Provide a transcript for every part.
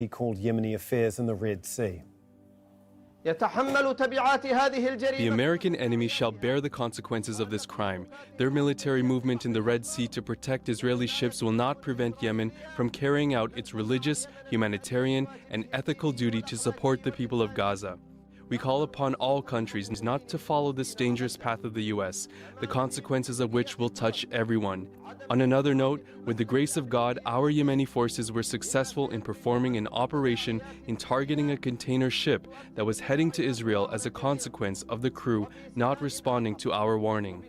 he called Yemeni affairs in the Red Sea. The American enemy shall bear the consequences of this crime. Their military movement in the Red Sea to protect Israeli ships will not prevent Yemen from carrying out its religious, humanitarian, and ethical duty to support the people of Gaza. We call upon all countries not to follow this dangerous path of the U.S., the consequences of which will touch everyone. On another note, with the grace of God, our Yemeni forces were successful in performing an operation in targeting a container ship that was heading to Israel as a consequence of the crew not responding to our warning.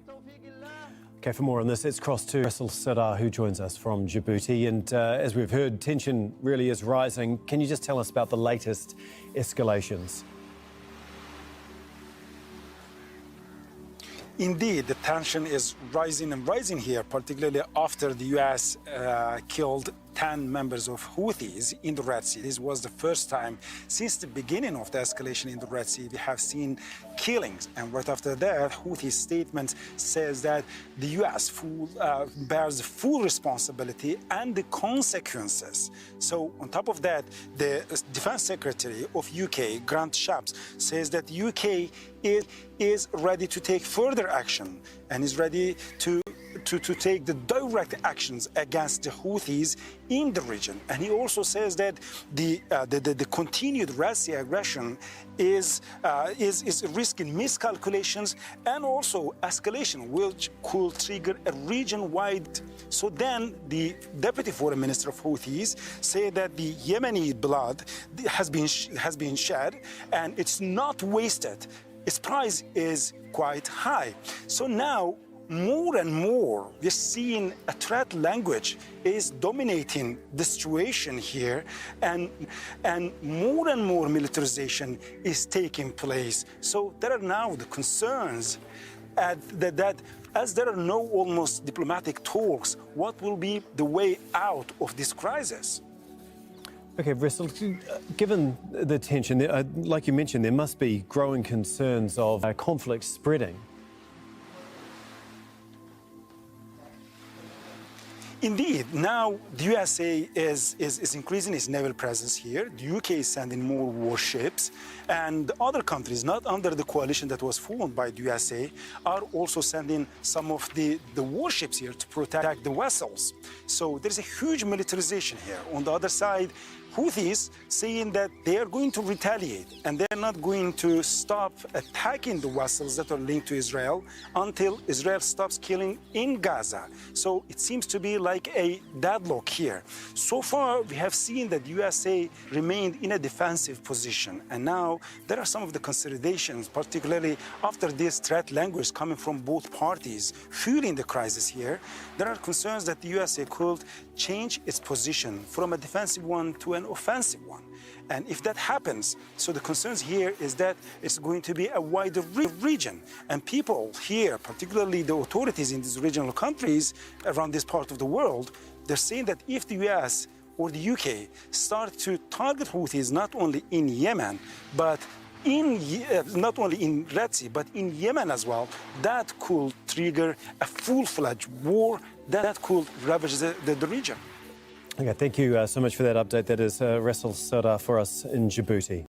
Okay, for more on this, let's cross to Russell Sadar, who joins us from Djibouti. And as we've heard, tension really is rising. Can you just tell us about the latest escalations? Indeed, the tension is rising and rising here, particularly after the U.S. Killed 10 members of Houthis in the Red Sea. This was the first time since the beginning of the escalation in the Red Sea we have seen killings. And right after that, Houthi statement says that the U.S. bears full responsibility and the consequences. So on top of that, the Defense Secretary of UK, Grant Shapps, says that UK is ready to take further action and is ready to take the direct actions against the Houthis in the region. And he also says that the continued Red Sea aggression is risking miscalculations and also escalation, which could trigger a region-wide. So then the Deputy Foreign Minister of Houthis said that the Yemeni blood has been shed and it's not wasted. Its price is quite high. So now, more and more, we're seeing a threat language is dominating the situation here, and more militarization is taking place. So there are now the concerns that as there are no almost diplomatic talks, what will be the way out of this crisis? Okay, Russell, given the tension, like you mentioned, there must be growing concerns of conflict spreading. Indeed, now the USA is increasing its naval presence here. The UK is sending more warships, and other countries not under the coalition that was formed by the USA are also sending some of the warships here to protect the vessels. So there's a huge militarization here. On the other side, Houthis saying that they are going to retaliate and they're not going to stop attacking the vessels that are linked to Israel until Israel stops killing in Gaza. So it seems to be like a deadlock here. So far, we have seen that the USA remained in a defensive position. And now there are some of the considerations, particularly after this threat language coming from both parties, fueling the crisis here. There are concerns that the USA could change its position from a defensive one to an offensive one. And if that happens, so the concerns here is that it's going to be a wider region. And people here, particularly the authorities in these regional countries around this part of the world, they're saying that if the US or the UK start to target Houthis not only in Yemen, but not only in Red Sea, but in Yemen as well, that could trigger a full-fledged war that could ravage the region. Okay, thank you so much for that update. That is Russell Sadar for us in Djibouti.